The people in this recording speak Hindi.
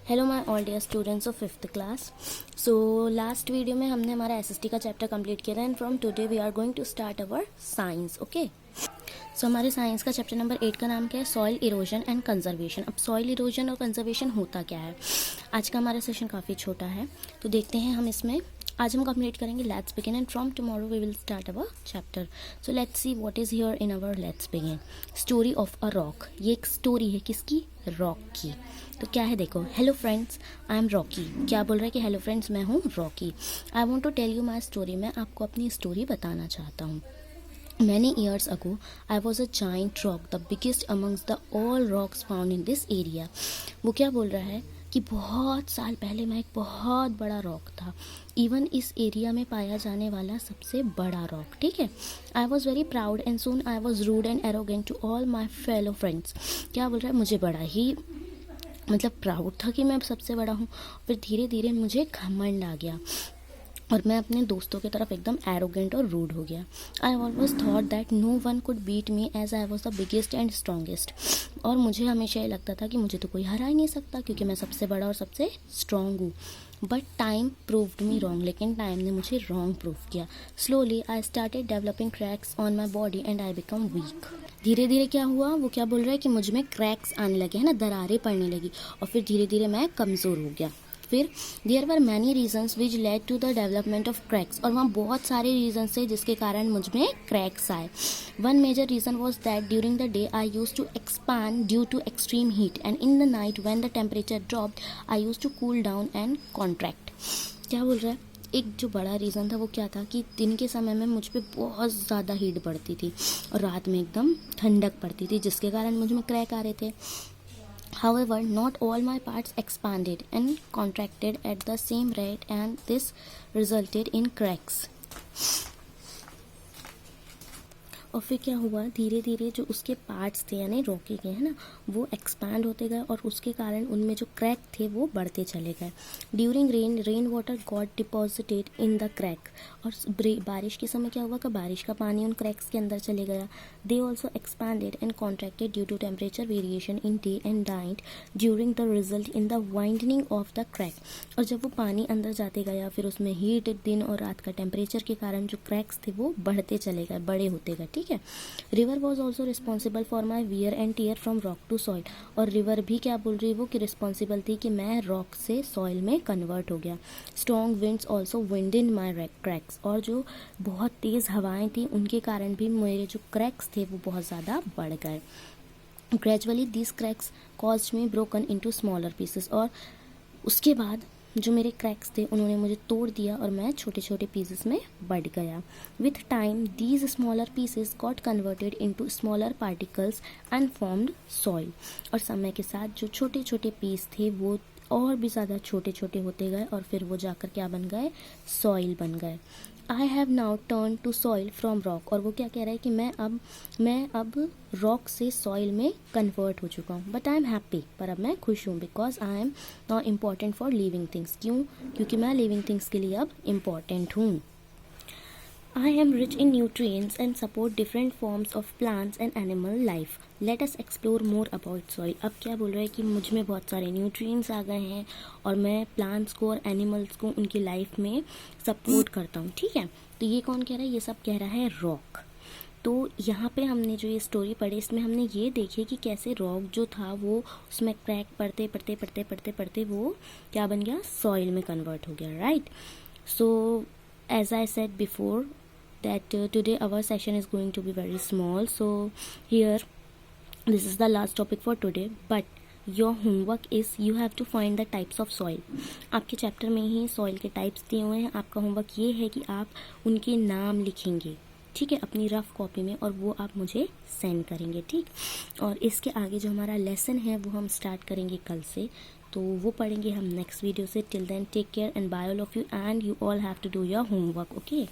Hello my all dear students of 5th class. So last video में हमने हमारा एसएसटी का चैप्टर कंप्लीट किया था and from today we are going to start our science. Okay, so हमारे साइंस का चैप्टर नंबर 8 का नाम क्या है? Soil erosion and conservation. अब सॉइल इरोजन और कंजर्वेशन होता क्या है? आज का हमारा सेशन काफ़ी छोटा है, तो देखते हैं हम इसमें। आज हम कंप्लीट करेंगे let's begin and from tomorrow we will start our chapter. So let's see what is here in our let's begin. Story of a rock. ये एक स्टोरी है किसकी? रॉक की। तो क्या है देखो, hello friends I am Rocky. क्या बोल रहा है कि हेलो फ्रेंड्स मैं हूँ Rocky. I want to tell you my story. मैं आपको अपनी स्टोरी बताना चाहता हूँ। Many years ago, I was a giant rock, the biggest amongst the all rocks found in this area. वो क्या बोल रहा है कि बहुत साल पहले मैं एक बहुत बड़ा रॉक था, इवन इस एरिया में पाया जाने वाला सबसे बड़ा रॉक। ठीक है, I was very proud and soon I was rude and arrogant to all my fellow friends. क्या बोल रहा है? मुझे बड़ा ही प्राउड था कि मैं सबसे बड़ा हूँ, फिर धीरे धीरे मुझे घमंड आ गया और मैं अपने दोस्तों की तरफ एकदम एरोगेंट और रूड हो गया। I always thought that no one could beat me as I was the biggest and strongest. और मुझे हमेशा ये लगता था कि मुझे तो कोई हरा ही नहीं सकता क्योंकि मैं सबसे बड़ा और सबसे स्ट्रॉन्ग हूँ। But time proved me wrong. लेकिन टाइम ने मुझे रॉन्ग प्रूव किया। Slowly I started developing cracks on my body and I become weak. धीरे धीरे क्या हुआ? वो क्या बोल रहा है कि मुझ में क्रैक्स आने लगे, है ना, दरारें पड़ने लगी और फिर धीरे धीरे मैं कमज़ोर हो गया। फिर there were many reasons which led to the development of cracks. और वहाँ बहुत सारे रीजन्स थे जिसके कारण मुझ में क्रैक्स आए। One major reason was that during the day I use to expand due to extreme heat and in the night when the temperature dropped I use to cool down and contract. क्या बोल रहा है? एक जो बड़ा रीज़न था वो क्या था कि दिन के समय में मुझ पे बहुत ज़्यादा हीट बढ़ती थी और रात में एकदम ठंडक पड़ती थी जिसके कारण मुझ में क्रैक आ रहे थे। However, not all my parts expanded and contracted at the same rate and this resulted in cracks. और फिर क्या हुआ? धीरे धीरे जो उसके पार्ट्स थे यानी रॉकी के, है ना, वो एक्सपैंड होते गए और उसके कारण उनमें जो क्रैक थे वो बढ़ते चले गए। During rain water got deposited in the crack. और बारिश के समय क्या हुआ कि बारिश का पानी उन क्रैक्स के अंदर चले गया। They also expanded and contracted due to temperature variation in day and night during the result in the widening of the crack. और जब वो पानी अंदर जाते गया फिर उसमें हीट, दिन और रात का टेम्परेचर के कारण जो क्रैक्स थे वो बढ़ते चले गए, बड़े होते गए। ठीक है, river was also responsible for my wear and tear from rock to soil. और रिवर भी क्या बोल रही है वो कि रिस्पॉन्सिबल थी कि मैं रॉक से सॉइल में कन्वर्ट हो गया। Strong winds also wind in my cracks. और जो बहुत तेज़ हवाएं थी उनके कारण भी मेरे जो क्रैक्स थे वो बहुत ज़्यादा बढ़ गए। Gradually this cracks caused me broken into smaller pieces. और उसके बाद जो मेरे क्रैक्स थे उन्होंने मुझे तोड़ दिया और मैं छोटे छोटे पीसेस में बढ़ गया। With time these smaller pieces got converted into smaller particles and formed soil. और समय के साथ जो छोटे छोटे पीस थे वो और भी ज़्यादा छोटे छोटे होते गए और फिर वो जाकर क्या बन गए? सॉइल बन गए। I have now turn to soil from rock. और वो क्या कह रहा है कि मैं अब रॉक से सॉइल में कन्वर्ट हो चुका हूँ। But I am happy. पर अब मैं खुश हूँ because I am not important for living things. क्यों? क्योंकि मैं लिविंग थिंग्स के लिए अब इम्पॉर्टेंट हूँ। I am rich in nutrients and support different forms of plants and animal life. Let us explore more about soil. अब क्या बोल रहा है कि मुझ में बहुत सारे न्यूट्रिएंट्स आ गए हैं और मैं प्लांट्स को और एनिमल्स को उनकी लाइफ में सपोर्ट करता हूँ। ठीक है, तो ये कौन कह रहा है? ये सब कह रहा है रॉक। तो यहाँ पे हमने जो ये स्टोरी पढ़ी इसमें हमने ये देखी कि कैसे रॉक जो था वो उसमें क्रैक पड़ते पड़ते पड़ते पड़ते पड़ते वो क्या बन गया? सॉइल में कन्वर्ट हो गया। Right. So as I said before that today our session is going to be very small, so here this is the last topic for today, but your homework is you have to find the types of soil. आपके चैप्टर में ही सॉइल के टाइप्स दिए हुए हैं। आपका होमवर्क ये है कि आप उनके नाम लिखेंगे, ठीक है, अपनी रफ कॉपी में, और वो आप मुझे सेंड करेंगे। ठीक, और इसके आगे जो हमारा लेसन है वो हम स्टार्ट करेंगे कल से, तो वो पढ़ेंगे हम नेक्स्ट वीडियो से। Till then take care and bye all of you and you all have to do your homework. Okay.